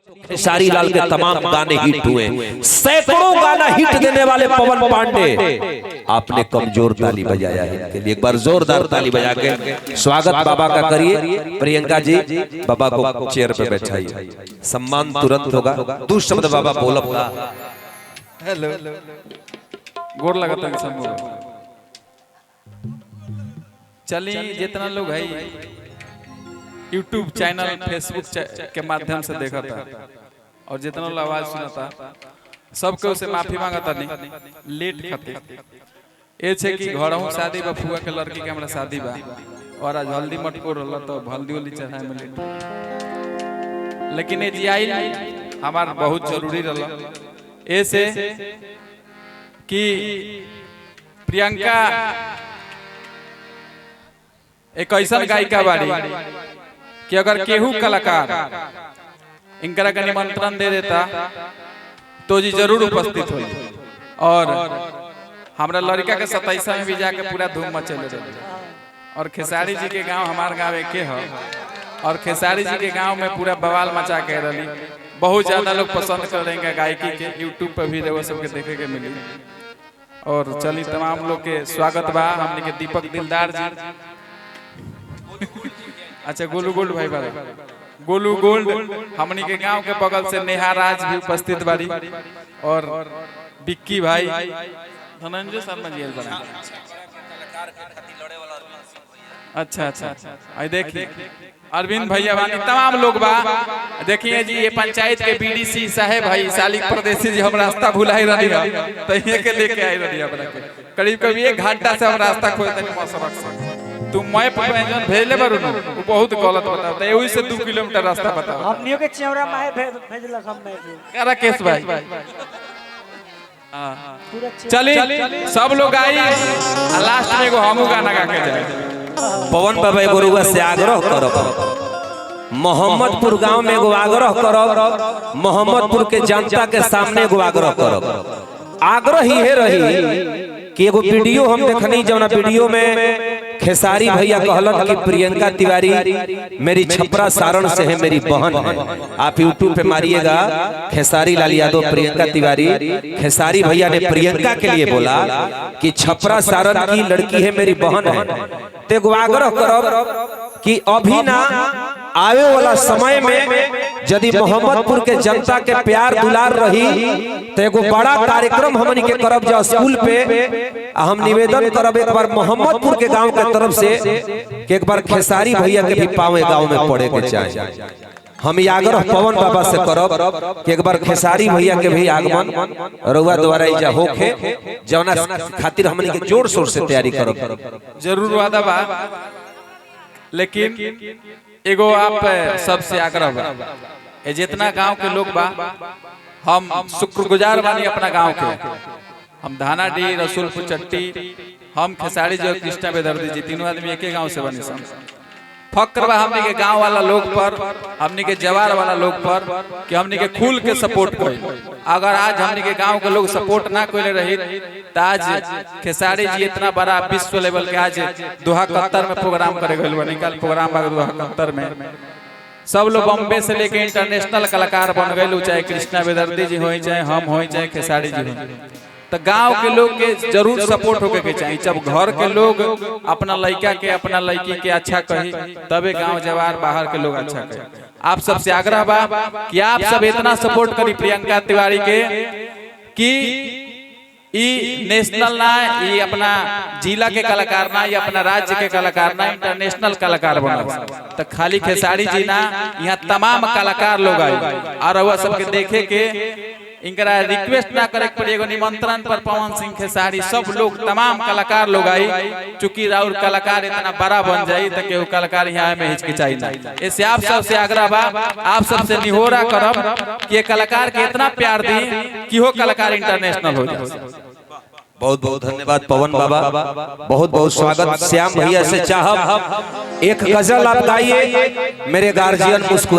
खेसारी लाल के तमाम गाने हिट हुए, सैकड़ों गाना हिट देने वाले पवन पांडे, आपने कमजोर ताली बजाया है इनके लिए। एक बार जोरदार ताली बजा के स्वागत बाबा का करिए। प्रियंका जी बाबा को चेयर पे बैठाइए, सम्मान तुरंत होगा। दो शब्द बाबा बोलब का। हेलो गोर लगता है सब। चलिए जितना लोग है यूट्यूब चैनल फेसबुक के माध्यम से देखा था और जितना लोग आवाज सुना था सबके उसे माफी मांगा था। नहीं लेट खाते ए छे कि घरहू शादी बा, फुआ के लड़की के हमरा शादी बा और आज हल्दी मटको रहला तो हल्दी वाली चढ़ाए में लेट, लेकिन ए जी आई हमार बहुत जरूरी रहला ऐसे कि प्रियंका एक ऐसा गायिका बाड़ी कि अगर केहू कलाकार इनकरा का निमंत्रण दे देता तो जी जरूर उपस्थित हो। और हमरा लड़का के 27 में भी जाके पूरा धूम मचेले रहे। और खेसारी जी के गांव हमार गांव एक है और खेसारी जी के गांव में पूरा बवाल मचा के रही। बहुत ज्यादा लोग पसंद करेंगे गायकी के, यूट्यूब पर भी रहो सबके देखे के मिली। और चलिए तमाम लोग के स्वागत बा। हमने के दीपक दिलदार जी, अच्छा गोलू गोल्ड भाई बारे, गोलू गोल्ड हमनी के गांव के बगल से नेहा राज भी उपस्थित बारी और बिक्की भाई धनंजय शर्मा जी बना। अच्छा अच्छा आई देखिए अरविंद भैया बानी, तमाम लोग बा। देखिए जी ये पंचायत के बीडीसी साहेब भाई सालिक परदेसी जी हम रास्ता भुलाई रही है तो ये के लेके आई रही है अपना के करीब करीब 1 घंटा से हम रास्ता खोजते हैं मौसम से। तुम मैप पे जन भेजले बारू न वो बहुत गलत बताओ तो एही से 2 किलोमीटर रास्ता बताओ। हमनियो के चौरा माहे भेजला सब में करा केस भाई। हां चलिए सब लोग आई लास्ट में एगो हमू गाना गा के जाए। पवन बाबा एगो रुआ से आग्रह करब, मोहम्मदपुर गांव में एगो आग्रह करब, मोहम्मदपुर के जनता के सामने एगो आग्रह करब। आग्रह ही है रही कि एगो वीडियो हम देखनी, जौना वीडियो में खेसारी भैया कहलन कि प्रियंका तिवारी मेरी छपरा सारण से है, मेरी बहन है। आप यूट्यूब पे मारिएगा खेसारी लाल यादव प्रियंका तिवारी। खेसारी भैया ने प्रियंका के लिए बोला कि छपरा सारण की लड़की है, मेरी बहन है। तो आग्रह करब कि अभी ना आवे वाला समय में यदि मोहम्मदपुर के जनता के प्यार दुलार रही तो एगो बड़ा कार्यक्रम हमनी के करब जा स्कूल पे। हम निवेदन करब एक बार मोहम्मदपुर के गांव के तरफ से कि एक बार खेसारी भैया के भी पावे गांव में पड़े के चाहिए। हम ये आग्रह पवन बाबा से करब कि एक बार खेसारी भैया के भी आगमन रउआ द्वारा इजा होखे, जौना खातिर हमनी के जोर शोर से तैयारी करब। जरूर वादा बा, लेकिन एगो आप सबसे आग्रह बा जितना गांव के लोग बा हम शुक्रगुजार बानी अपना गांव के। हम धानाडी रसूलपुर चट्टी हम खेसारी जी और कृष्णा बेदर्दी जी तीनों आदमी एक ही गांव से बनी। फक्र बा हमने के गांव वाला लोग पर, हमने के जवार वाला लोग पर कि हमने के खुल के सपोर्ट कोई। अगर आज हमने के गांव के लोग सपोर्ट ना कोई रही तो आज खेसारी जी इतना बड़ा विश्व लेवल के आज दोहा कतर में प्रोग्राम करे गए बनी। कल प्रोग्राम दोहा कतर में सब लोग बॉम्बे से लेके इंटरनेशनल कलाकार बन गए, चाहे कृष्णा बेदर्दी जी हो, चाहे हम हो, चाहे खेसारी जी हो। तो गांव के लोग के जरूर सपोर्ट होके के चाहिए। जब घर के लोग अपना लड़का के अपना लड़की के अच्छा कही तबे गांव जवार बाहर के लोग अच्छा कही। आप सबसे आग्रह बा कि आप सब इतना सपोर्ट करी प्रियंका तिवारी के कि ई नेशनल ना, ये अपना जिला के कलाकार ना, ये अपना राज्य के कलाकार ना, इंटरनेशनल कलाकार बना। तो खाली खेसारी जी ना, यहाँ तमाम कलाकार लोग आए और वह सबके देखे के इनकरा रिक्वेस्ट ना करे पर एगो निमंत्रण पर पवन सिंह खेसारी सब लोग तमाम कलाकार लोग आई। चूंकि राउर कलाकार इतना बड़ा बन जाई तो केहू कलाकार यहाँ में हिचकिचाई ना। ऐसे आप सबसे आग्रह बा, आप सबसे निहोरा करब कि कलाकार के इतना प्यार दी कि हो कलाकार इंटरनेशनल हो जाए। बहुत बहुत धन्यवाद पवन बाबा, बहुत बहुत स्वागत। श्याम भैया से चाहब एक गजल आप गाइए, मेरे गार्जियन मुस्कुरा